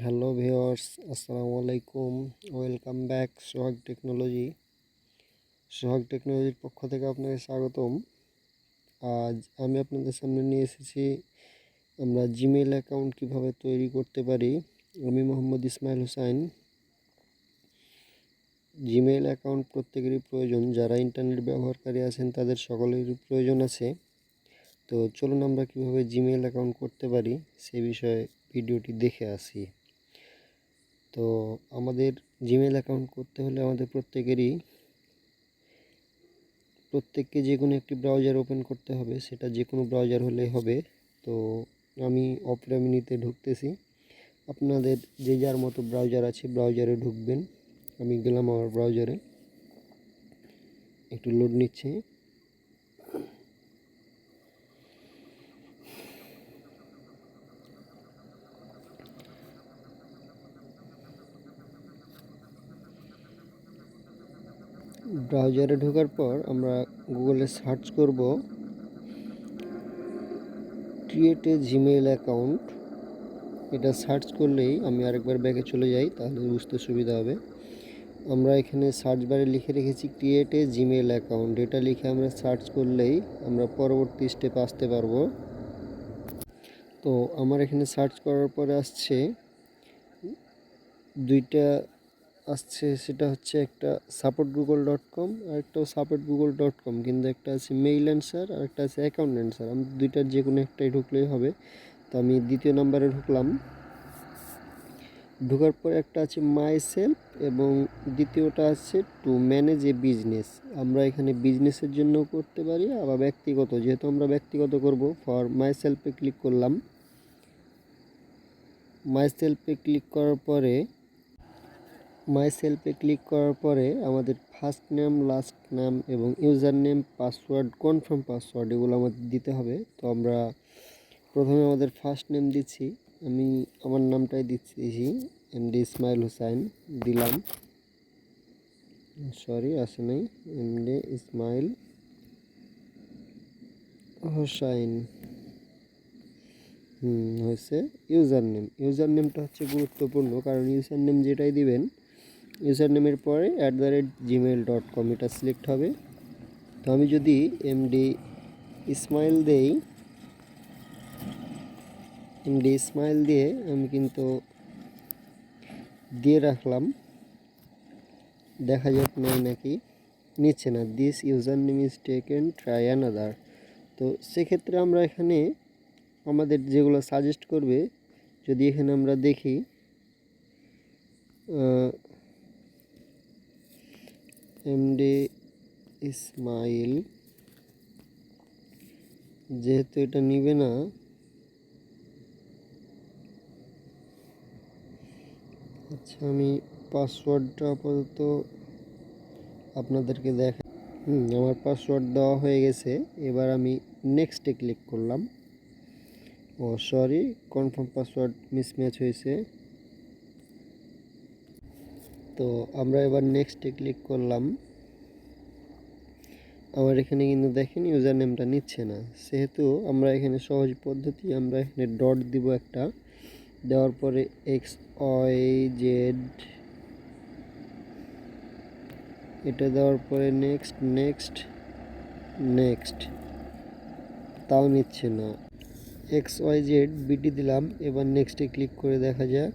Hello viewers, আসসালামু আলাইকুম। Welcome back সোহাগ টেকনোলজির পক্ষ থেকে আপনাকে স্বাগতম। আজ আমি আপনাদের সামনে নিয়ে এসেছি আমরা জিমেইল অ্যাকাউন্ট কিভাবে তৈরি করতে পারি। আমি মোহাম্মদ ইসমাইল হুসাইন। জিমেইল অ্যাকাউন্ট প্রত্যেকেরই প্রয়োজন, যারা ইন্টারনেট ব্যবহারকারী আছেন তাদের সকলেরই প্রয়োজন আছে। তো চলুন আমরা কিভাবে জিমেইল অ্যাকাউন্ট করতে পারি সে বিষয়ে ভিডিওটি দেখে আসি। তো আমাদের জিমেইল অ্যাকাউন্ট করতে হলে আমাদের প্রত্যেককে যে কোনো একটি ব্রাউজার ওপেন করতে হবে, সেটা যে কোনো ব্রাউজার হলেই হবে। তো আমি অপেরা মিনিতে ঢুকতেছি, আপনাদের যে যার মতো ব্রাউজার আছে ব্রাউজারে ঢুকবেন। আমি গেলাম আমার ব্রাউজারে, একটু লোড নিচ্ছে। ব্রাউজারে ঢোকার পর আমরা গুগলে সার্চ করব ক্রিয়েট এ জিমেইল অ্যাকাউন্ট। এটা সার্চ করলেই, আমি আরেকবার ব্যাকে চলে যাই তাহলে বুঝতে সুবিধা হবে। আমরা এখানে সার্চ বারে লিখে রেখেছি ক্রিয়েট এ জিমেইল অ্যাকাউন্ট। এটা লিখে আমরা সার্চ করলেই আমরা পরবর্তী স্টেপ আসতে পারবো। তো আমার এখানে সার্চ করার পরে আসছে দুইটা আসছে, সেটা হচ্ছে একটা support google.com আর একটা support google.com, কিন্তু একটা আছে মেইল অ্যান্সার আর একটা আছে অ্যাকাউন্ট অ্যান্সার। আমি দুইটার যে কোনো একটাই ঢুকলেই হবে। তো আমি দ্বিতীয় নাম্বারে ঢুকলাম। ঢোকার পর একটা আছে মাই সেলফ এবং দ্বিতীয়টা আছে টু ম্যানেজ এ বিজনেস। আমরা এখানে বিজনেসের জন্য করতে পারি, আবার ব্যক্তিগত, যেহেতু আমরা ব্যক্তিগত করব, ফর মাই সেলফে ক্লিক করলাম। মাই সেলফে ক্লিক করার পরে আমাদের ফার্স্ট নেম, লাস্ট নেম এবং user name, password, confirm password এগুলো আমাদের দিতে হবে। তো আমরা প্রথমে আমাদের ফার্স্ট নেম দিচ্ছি, আমি আমার নামটাই দিচ্ছি, এমডি ইসমাইল হুসাইন দিলাম। সরি, আসে নাই, এমডি ইসমাইল হুসাইন হয়েছে। ইউজার নেমটা হচ্ছে গুরুত্বপূর্ণ, কারণ ইউজার নেম যেটাই দিবেন, ইউজার নেমের পরে @gmail.com এটা সিলেক্ট হবে। তো আমি যদি এমডি ইসমাইল দিয়ে আমি কিন্তু দিয়ে রাখলাম, দেখা যাক নেই নাকি, নিচ্ছে না। This user name is taken, try another. তো সেক্ষেত্রে আমরা এখানে আমাদের যেগুলো সাজেস্ট করবে, যদি এখানে আমরা দেখি এমডি ইসমাইল, যেহেতু এটা নিবে না, আচ্ছা আমি পাসওয়ার্ডটা আপাতত আপনাদেরকে দেখাই। আমার পাসওয়ার্ড দেওয়া হয়ে গেছে। এবার আমি নেক্সটে ক্লিক করলাম। সরি, কনফার্ম পাসওয়ার্ড মিসম্যাচ হয়েছে। তো আমরা এবার নেক্সটে ক্লিক করলাম। আমার এখানে কিন্তু দেখেন ইউজার নেমটা নিচ্ছে না, সেহেতু আমরা এখানে সহজ পদ্ধতি, আমরা এখানে ডট দিব একটা, দেওয়ার পরে XYZ এটা দেওয়ার পরে নেক্সট, তাও নিচ্ছে না। XYZ বিটি দিলাম, এবার নেক্সটে ক্লিক করে দেখা যাক।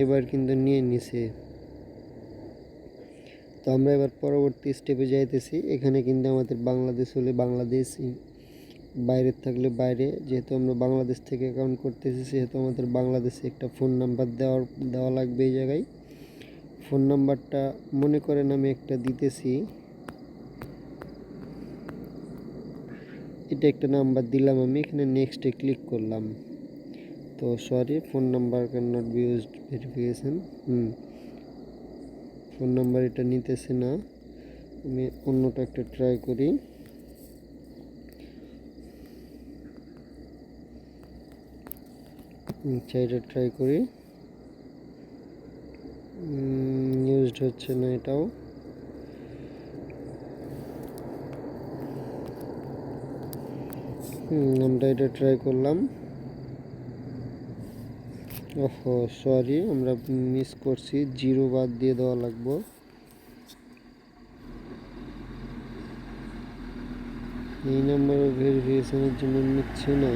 এবার কিন্তু নিয়ে নিছে। তো আমরা এবার পরবর্তী স্টেপে যাইতেছি। এখানে কিন্তু আমাদের বাংলাদেশ হলে বাংলাদেশ, বাইরের থাকলে বাইরে, যেহেতু আমরা বাংলাদেশ থেকে অ্যাকাউন্ট করতেছি সেহেতু আমাদের বাংলাদেশে একটা ফোন নাম্বার দেওয়া লাগবে। এই জায়গায় ফোন নাম্বারটা মনে করেন আমি একটা দিতেছি, এটা একটা নাম্বার দিলাম আমি, এখানে নেক্সটে ক্লিক করলাম। তো sorry, phone number can not be used verification. Phone number এটা নিতেছে না, আমি অন্যটা একটা ট্রাই করি। আচ্ছা, এটা ট্রাই করি, ইউজড হচ্ছে না এটাও। আমরা এটা ট্রাই করলাম। ওহো, সরি, আমরা মিস করছি, 0 বাদ দিয়ে দেওয়া লাগবে। এই নাম্বারে ভেরিফিকেশনের জন্য নিচ্ছে না।